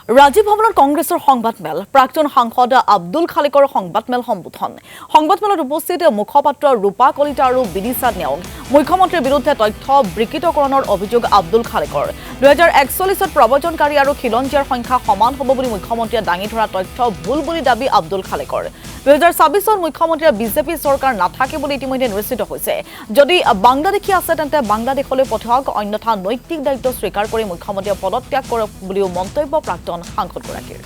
ৰাজীৱ ভৱনত কংগ্ৰেছৰ সংবাদমেল প্ৰাক্তন সাংসদ আব্দুল খালিকৰ সংবাদমেল সম্বোধন সংবাদমেলত উপস্থিত মুখপাত্ৰ ৰূপা কলিতা আৰু বিদিশা নেওগ মুখ্যমন্ত্ৰীৰ বিৰুদ্ধে তথ্য বিকৃতকৰণৰ অভিযোগ আব্দুল খালিকৰ 2041 প্ৰব্ৰজনকাৰী আৰু খিলঞ্জীয়াৰ সংখ্যা সমান হ'ব বুলি মুখ্যমন্ত্ৰীয়ে দাঙি ধৰা তথ্য ভুল বুলি দাবী আব্দুল খালিকৰ 2026 মুখ্যমন্ত্ৰীয়ে বিজেপি চৰকাৰ নাথাকে বুলি ইতিমধ্যে নিশ্চিত হৈছে যদি বাংলাদেশী আছে তেন্তে বাংলাদেশলৈ পঠাওক অন্যথা নৈতিক দায়িত্ব স্বীকাৰ কৰি মুখ্যমন্ত্ৰীয়ে পদত্যাগ কৰক বুলিও মন্তব্য প্ৰাক্তন সাংসদগৰাকীৰ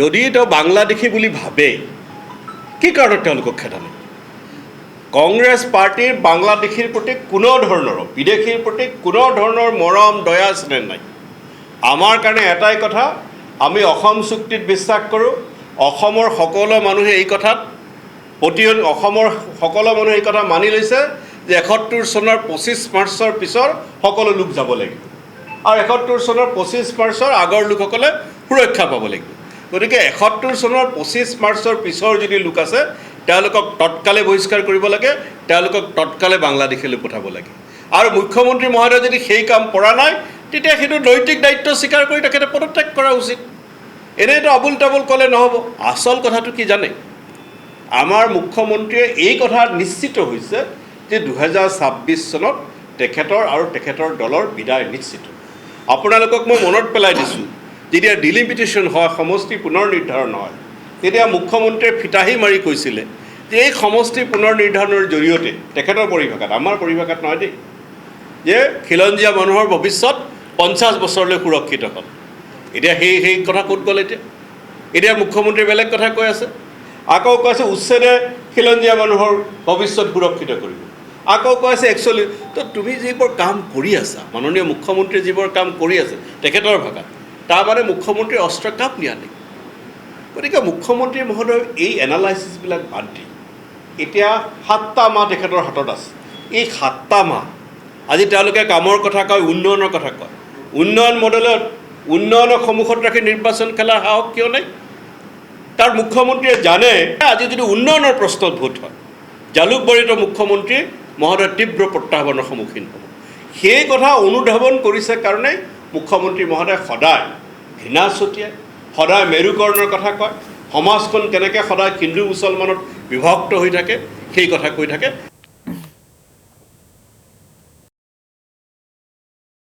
যদি তো বাংলাদেশী বুলি ভাবে কি কাৰণত তেওঁলোকক খেদালে কংগ্ৰেছ পাৰ্টিৰ বাংলাদেশীৰ প্ৰতি কোনো ধৰণৰ বিদেশীৰ প্ৰতি কোনো ধৰণৰ মৰম দয়া স্নেহ নাই আমাৰ কাৰণে এটাই কথা আমি অসম চুক্তিত বিশ্বাস কৰোঁ অসমৰ সকলো মানুহে এই কথাত অসমৰ সকলো মানুহে এই কথা মানি লৈছে যে 71 চনৰ 25 মাৰ্চৰ পিছৰ সকলো লোক যাব লাগিব আৰু 71 চনৰ 25 মাৰ্চৰ আগৰ লোকসকলে সুৰক্ষা পাব লাগিব গতিকে 71 চনৰ 25 মাৰ্চৰ পিছৰ যদি লোক আছে তেওঁলোকক তৎকালে বহিষ্কাৰ কৰিব লাগে তেওঁলোকক তৎকালে বাংলাদেশলৈ পঠাব লাগে আৰু মুখ্যমন্ত্ৰী মহোদয় যদি সেই কাম কৰা নাই তেতিয়া সেইটো নৈতিক দায়িত্ব স্বীকাৰ কৰি তেখেতে পদত্যাগ কৰা উচিত এনেতো আবুল তাবুল ক'লে নহ'ব আচল কথাটো কি জানে আমাৰ মুখ্যমন্ত্ৰীয়ে এই কথা নিশ্চিত হৈছে যে 2026 চনত তেখেতৰ আৰু তেখেতৰ দলৰ বিদায় নিশ্চিত আপোনালোকক মই মনত পেলাই দিছোঁ যেতিয়া ডিলিমিটেশ্যন হয় সমষ্টি পুনৰ নিৰ্ধাৰণ হয় তেতিয়া মুখ্যমন্ত্ৰীয়ে ফিতাহী মাৰি কৈছিলে যে এই সমষ্টি পুনৰ নিৰ্ধাৰণৰ জৰিয়তে তেখেতৰ পৰিভাষাত আমাৰ পৰিভাষাত নহয় দেই যে খিলঞ্জীয়া মানুহৰ ভৱিষ্যত 50 বছৰলৈ সুৰক্ষিত হ'ল এতিয়া সেই কথা ক'ত গ'ল এতিয়া মুখ্যমন্ত্ৰীয়ে বেলেগ কথা কৈ আছে আকৌ কৈছে উচ্ছেদে খিলঞ্জীয়া মানুহৰ ভৱিষ্যত সুৰক্ষিত কৰিব আকৌ কৈছে একচুৱেলি তো তুমি যিবোৰ কাম কৰি আছা মাননীয় মুখ্যমন্ত্ৰীয়ে যিবোৰ কাম কৰি আছে তেখেতৰ ভাষাত তাৰ মানে মুখ্যমন্ত্ৰীৰ অস্ত্ৰ কাপ নিয়া নেকি গতিকে মুখ্যমন্ত্ৰী মহোদয় এই এনালাইচিছবিলাক বাদ দি এতিয়া 7টা মাহ তেখেতৰ হাতত আছে এই 7টা মাহ আজি তেওঁলোকে কামৰ কথা কয় উন্নয়নৰ কথা কয় উন্নয়ন মডেলত উন্নয়নক সন্মুখত ৰাখি নিৰ্বাচন খেলাৰ সাহস কিয় নাই তাৰ মুখ্যমন্ত্ৰীয়ে জানে আজি যদি উন্নয়নৰ প্ৰশ্নত ভোট হয় জালুকবাৰীতো মুখ্যমন্ত্ৰী মহোদয় তীব্ৰ প্ৰত্যাহ্বানৰ সন্মুখীন হ'ব সেই কথা অনুধাৱন কৰিছে কাৰণে মুখ্যমন্ত্ৰী মহোদয় সদায় ঘৃণা ছটিয়াই সদায় মেৰুকৰণৰ কথা কয় সমাজখন কেনেকৈ সদায় হিন্দু মুছলমানত বিভক্ত হৈ থাকে সেই কথা কৈ থাকে